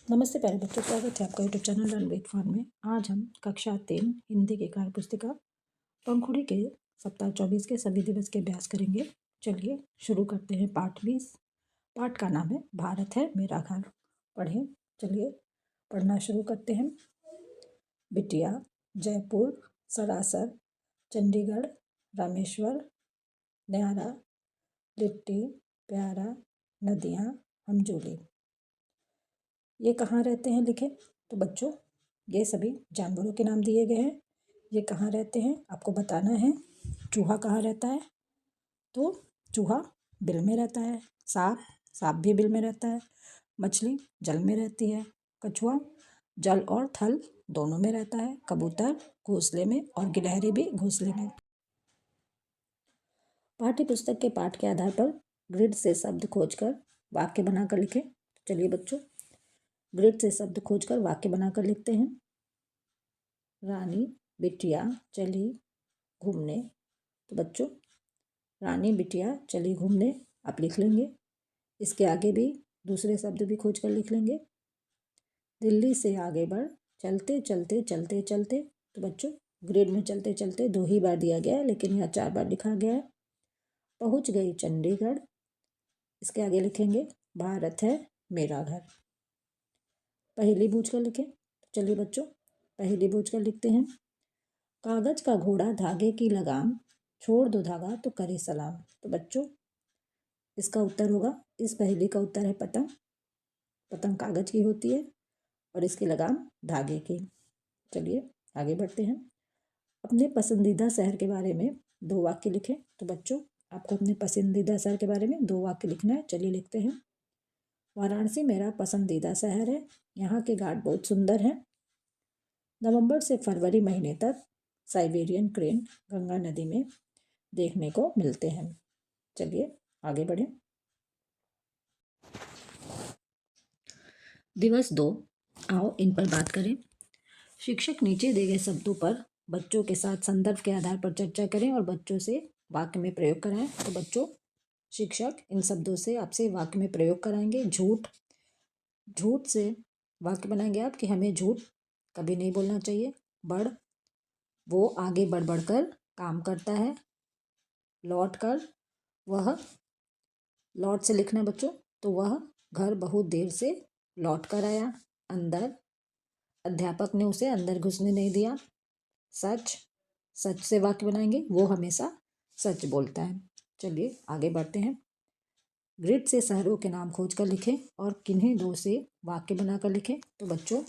नमस्ते प्यारे बच्चों, स्वागत है आपका YouTube channel learn with fun में। आज हम कक्षा 3 हिंदी की कार्य पुस्तिका पंखुड़ी के सप्ताह 24 के सभी दिवस के अभ्यास करेंगे। चलिए शुरू करते हैं। पाठ 20। पाठ का नाम है भारत है मेरा घर। पढ़ें। चलिए पढ़ना शुरू करते हैं। बिटिया, जयपुर, सरासर, चंडीगढ़, रामेश्वर, न्यारा, लिट्टी, प्यारा, नदियाँ, हमजोली। ये कहाँ रहते हैं लिखें। तो बच्चों ये सभी जानवरों के नाम दिए गए हैं। ये कहाँ रहते हैं आपको बताना है। चूहा कहाँ रहता है? तो चूहा बिल में रहता है। सांप भी बिल में रहता है। मछली जल में रहती है। कछुआ जल और थल दोनों में रहता है। कबूतर घोंसले में और गिलहरी भी घोंसले में। पाठ्य पुस्तक के पाठ के आधार पर ग्रिड से शब्द खोजकर वाक्य बनाकर लिखें। चलिए बच्चों ग्रिड से शब्द खोजकर वाक्य बनाकर लिखते हैं। रानी बिटिया चली घूमने। तो बच्चों रानी बिटिया चली घूमने आप लिख लेंगे। इसके आगे भी दूसरे शब्द भी खोजकर लिख लेंगे। दिल्ली से आगे बढ़, चलते चलते चलते चलते। तो बच्चों ग्रिड में चलते चलते 2 ही बार दिया गया है, लेकिन यहाँ 4 बार लिखा गया है। पहुँच गई चंडीगढ़। इसके आगे लिखेंगे भारत है मेरा घर। पहली बूझ कर लिखें। चलिए बच्चों पहली बूझ कर लिखते हैं। कागज का घोड़ा धागे की लगाम, छोड़ दो धागा तो करे सलाम। तो बच्चों इसका उत्तर होगा, इस पहेली का उत्तर है पतंग। पतंग कागज की होती है और इसकी लगाम धागे की। चलिए आगे बढ़ते हैं। अपने पसंदीदा शहर के बारे में 2 वाक्य लिखें। तो बच्चों आपको अपने पसंदीदा शहर के बारे में 2 वाक्य लिखना है। चलिए लिखते हैं। वाराणसी मेरा पसंदीदा शहर है। यहाँ के घाट बहुत सुंदर हैं। नवंबर से फरवरी महीने तक साइबेरियन क्रेन गंगा नदी में देखने को मिलते हैं। चलिए आगे बढ़ें। दिवस 2। आओ इन पर बात करें। शिक्षक नीचे दिए गए शब्दों पर बच्चों के साथ संदर्भ के आधार पर चर्चा करें और बच्चों से वाक्य में प्रयोग कराएं। तो बच्चों शिक्षक इन शब्दों से आपसे वाक्य में प्रयोग कराएंगे। झूठ से वाक्य बनाएंगे आप कि हमें झूठ कभी नहीं बोलना चाहिए। बढ़, वो आगे बढ़ बढ़ कर काम करता है। लौट कर, वह लौट से लिखना है बच्चों, तो वह घर बहुत देर से लौट कर आया। अंदर, अध्यापक ने उसे अंदर घुसने नहीं दिया। सच, सच से वाक्य बनाएंगे, वो हमेशा सच बोलता है। चलिए आगे बढ़ते हैं। ग्रिड से शहरों के नाम खोज कर लिखें और किन्हीं 2 से वाक्य बनाकर लिखें। तो बच्चों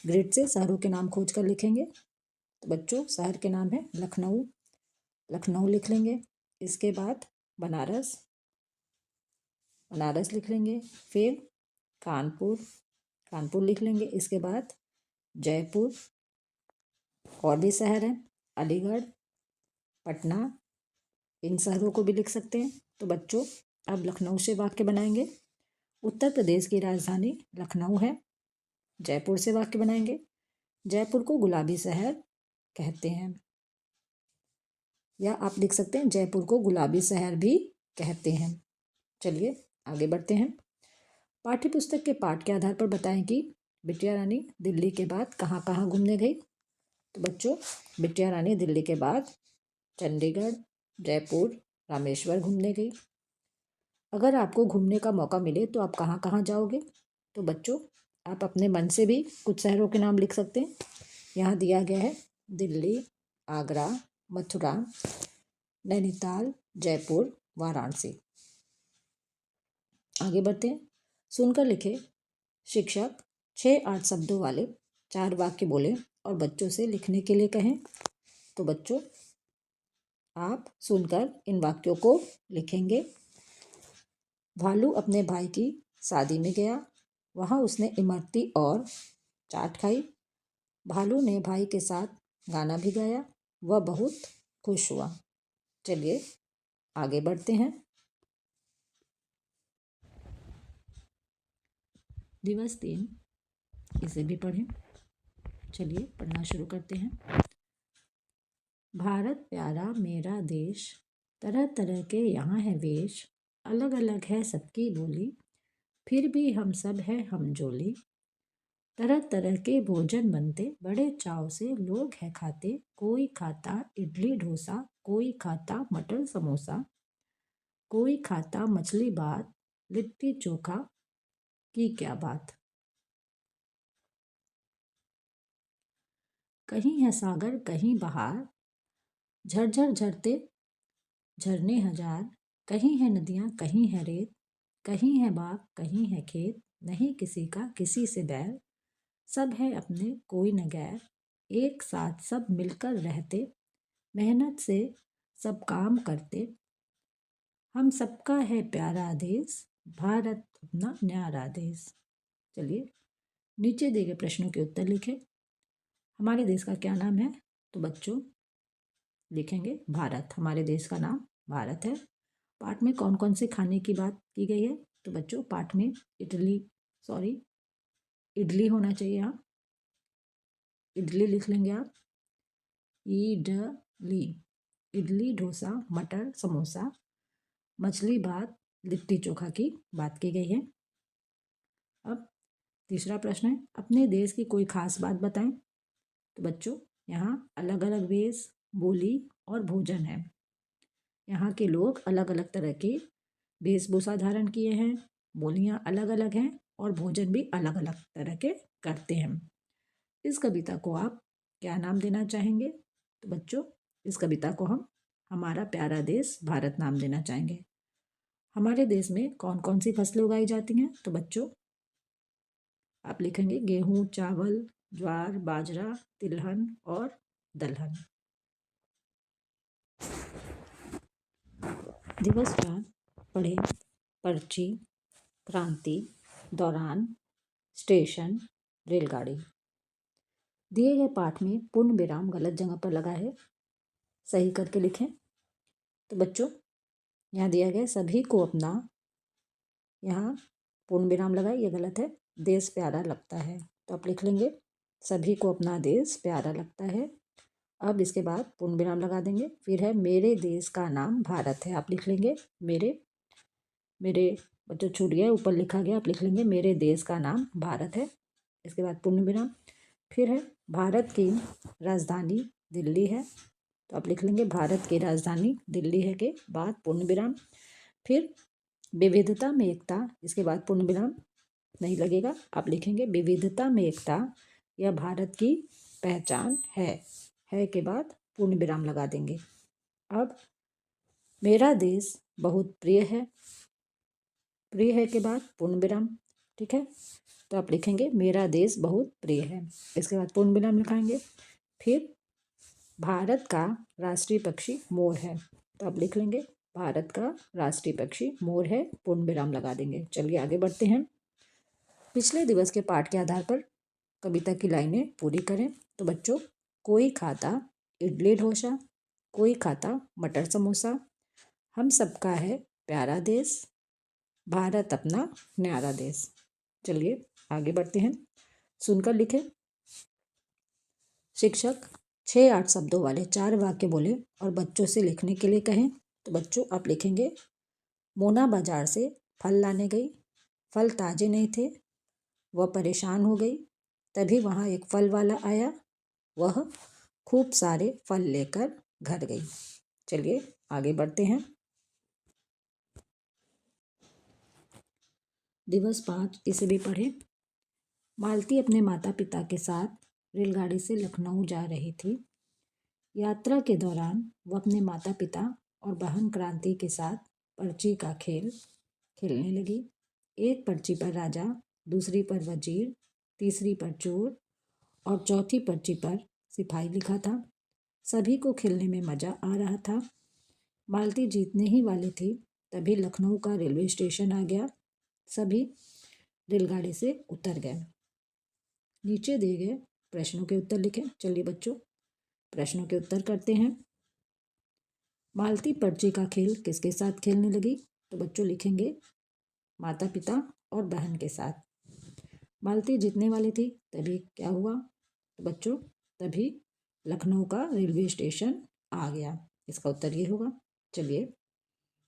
ग्रिड से शहरों के नाम खोज कर लिखेंगे। तो बच्चों शहर के नाम है लखनऊ। लखनऊ लिख लेंगे। इसके बाद बनारस, बनारस लिख लेंगे। फिर कानपुर, कानपुर लिख लेंगे। इसके बाद जयपुर, और भी शहर हैं, अलीगढ़, पटना, इन शहरों को भी लिख सकते हैं। तो बच्चों अब लखनऊ से वाक्य बनाएंगे। उत्तर प्रदेश की राजधानी लखनऊ है। जयपुर से वाक्य बनाएंगे। जयपुर को गुलाबी शहर कहते हैं। या आप लिख सकते हैं जयपुर को गुलाबी शहर भी कहते हैं। चलिए आगे बढ़ते हैं। पाठ्य पुस्तक के पाठ के आधार पर बताएं कि बिटिया रानी दिल्ली के बाद कहाँ कहाँ घूमने गई। तो बच्चों बिटिया रानी दिल्ली के बाद चंडीगढ़, जयपुर, रामेश्वर घूमने गई। अगर आपको घूमने का मौका मिले तो आप कहाँ कहाँ जाओगे। तो बच्चों आप अपने मन से भी कुछ शहरों के नाम लिख सकते हैं। यहाँ दिया गया है दिल्ली, आगरा, मथुरा, नैनीताल, जयपुर, वाराणसी। आगे बढ़ते हैं। सुनकर लिखे। शिक्षक 6-8 शब्दों वाले 4 वाक्य बोले और बच्चों से लिखने के लिए कहें। तो बच्चों आप सुनकर इन वाक्यों को लिखेंगे। भालू अपने भाई की शादी में गया। वहाँ उसने इमरती और चाट खाई। भालू ने भाई के साथ गाना भी गाया। वह बहुत खुश हुआ। चलिए आगे बढ़ते हैं। दिवस 3, इसे भी पढ़ें। चलिए पढ़ना शुरू करते हैं। भारत प्यारा मेरा देश, तरह तरह के यहाँ है वेश, अलग अलग है सबकी बोली, फिर भी हम सब है हमजोली। तरह तरह के भोजन बनते, बड़े चाव से लोग है खाते। कोई खाता इडली डोसा, कोई खाता मटर समोसा, कोई खाता मछली भात, लिट्टी चोखा की क्या बात। कहीं है सागर कहीं बहार, झरझर झरते झरने हजार। कहीं है नदियाँ कहीं है रेत, कहीं है बाग कहीं है खेत। नहीं किसी का किसी से बैर, सब है अपने कोई न गैर। एक साथ सब मिलकर रहते, मेहनत से सब काम करते। हम सबका है प्यारा देश, भारत अपना न्यारा देश। चलिए नीचे दिए गए प्रश्नों के उत्तर लिखें। हमारे देश का क्या नाम है? तो बच्चों लिखेंगे भारत। हमारे देश का नाम भारत है। पाठ में कौन कौन से खाने की बात की गई है? तो बच्चों पाठ में इडली होना चाहिए। यहाँ इडली लिख लेंगे आप। इडली, इडली डोसा मटर समोसा मछली भात लिट्टी चोखा की बात की गई है। अब तीसरा प्रश्न है, अपने देश की कोई खास बात बताएं। तो बच्चों यहाँ अलग अलग वेश, बोली और भोजन है। यहाँ के लोग अलग अलग तरह के वेशभूषा धारण किए हैं, बोलियाँ अलग अलग हैं और भोजन भी अलग अलग तरह के करते हैं। इस कविता को आप क्या नाम देना चाहेंगे? तो बच्चों इस कविता को हम हमारा प्यारा देश भारत नाम देना चाहेंगे। हमारे देश में कौन कौन सी फसलें उगाई जाती हैं? तो बच्चों आप लिखेंगे गेहूँ, चावल, ज्वार, बाजरा, तिलहन और दलहन। दिवस 4 पढ़े, पर्ची, क्रांति, दौरान, स्टेशन, रेलगाड़ी। दिए गए पाठ में पूर्ण विराम गलत जगह पर लगा है, सही करके लिखें। तो बच्चों यहाँ दिया गया सभी को अपना, यहाँ पूर्ण विराम लगा, ये गलत है। देश प्यारा लगता है, तो आप लिख लेंगे सभी को अपना देश प्यारा लगता है। अब इसके बाद पूर्ण विराम लगा देंगे। फिर है मेरे देश का नाम भारत है, आप लिख लेंगे मेरे बच्चों छूट गया, ऊपर लिखा गया, आप लिख लेंगे मेरे देश का नाम भारत है। इसके बाद पूर्ण विराम। फिर है भारत की राजधानी दिल्ली है, तो आप लिख लेंगे भारत की राजधानी दिल्ली है के बाद पूर्ण विराम। फिर विविधता में एकता, इसके बाद पूर्ण विराम नहीं लगेगा, आप लिखेंगे विविधता में एकता यह भारत की पहचान है के बाद पूर्ण विराम लगा देंगे। अब मेरा देश बहुत प्रिय है के बाद पूर्ण विराम। ठीक है, तो आप लिखेंगे मेरा देश बहुत प्रिय है, इसके बाद पूर्ण विराम लिखाएंगे। फिर भारत का राष्ट्रीय पक्षी मोर है, तो आप लिख लेंगे भारत का राष्ट्रीय पक्षी मोर है, पूर्ण विराम लगा देंगे। चलिए आगे बढ़ते हैं। पिछले दिवस के पाठ के आधार पर कविता की लाइनें पूरी करें। तो बच्चों कोई खाता इडली डोसा, कोई खाता मटर समोसा, हम सबका है प्यारा देश, भारत अपना न्यारा देश। चलिए आगे बढ़ते हैं, सुनकर लिखें। शिक्षक 6-8 शब्दों वाले 4 वाक्य बोले और बच्चों से लिखने के लिए कहें। तो बच्चों आप लिखेंगे मोना बाजार से फल लाने गई, फल ताजे नहीं थे, वह परेशान हो गई। तभी वहाँ एक फल वाला आया, वह खूब सारे फल लेकर घर गई। चलिए आगे बढ़ते हैं। दिवस 5 इसे भी पढ़ें। मालती अपने माता पिता के साथ रेलगाड़ी से लखनऊ जा रही थी। यात्रा के दौरान वह अपने माता पिता और बहन क्रांति के साथ पर्ची का खेल खेलने लगी। एक पर्ची पर राजा, दूसरी पर वजीर, तीसरी पर चोर और चौथी पर्ची पर सिपाही लिखा था। सभी को खेलने में मज़ा आ रहा था। मालती जीतने ही वाली थी, तभी लखनऊ का रेलवे स्टेशन आ गया। सभी रेलगाड़ी से उतर गए। नीचे दिए गए प्रश्नों के उत्तर लिखें। चलिए बच्चों प्रश्नों के उत्तर करते हैं। मालती पर्ची का खेल किसके साथ खेलने लगी? तो बच्चों लिखेंगे माता पिता और बहन के साथ। मालती जीतने वाली थी, तभी क्या हुआ? तो बच्चों तभी लखनऊ का रेलवे स्टेशन आ गया। इसका उत्तर ये होगा। चलिए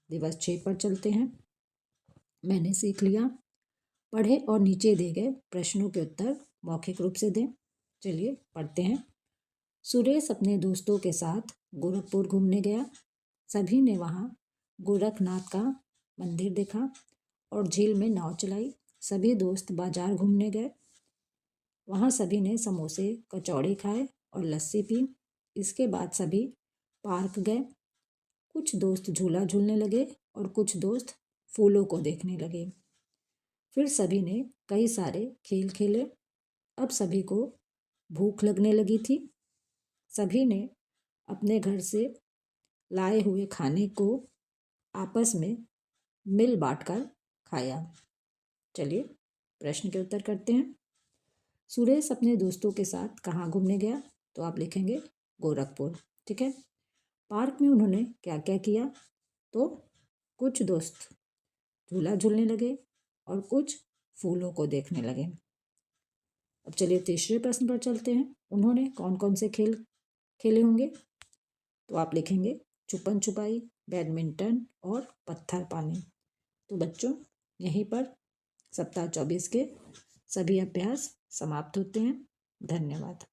दिवस 6 पर चलते हैं। मैंने सीख लिया, पढ़े और नीचे दिए गए प्रश्नों के उत्तर मौखिक रूप से दें। चलिए पढ़ते हैं। सुरेश अपने दोस्तों के साथ गोरखपुर घूमने गया। सभी ने वहाँ गोरखनाथ का मंदिर देखा और झील में नाव चलाई। सभी दोस्त बाजार घूमने गए। वहाँ सभी ने समोसे कचौड़ी खाए और लस्सी पी। इसके बाद सभी पार्क गए। कुछ दोस्त झूला झूलने लगे और कुछ दोस्त फूलों को देखने लगे। फिर सभी ने कई सारे खेल खेले। अब सभी को भूख लगने लगी थी। सभी ने अपने घर से लाए हुए खाने को आपस में मिल बांटकर खाया। चलिए प्रश्न के उत्तर करते हैं। सुरेश अपने दोस्तों के साथ कहाँ घूमने गया? तो आप लिखेंगे गोरखपुर। ठीक है। पार्क में उन्होंने क्या क्या किया? तो कुछ दोस्त झूला झूलने लगे और कुछ फूलों को देखने लगे। अब चलिए तीसरे प्रश्न पर चलते हैं। उन्होंने कौन कौन से खेल खेले होंगे? तो आप लिखेंगे छुपन छुपाई, बैडमिंटन और पत्थर पानी। तो बच्चों यहीं पर सप्ताह 24 के सभी अभ्यास समाप्त होते हैं। धन्यवाद।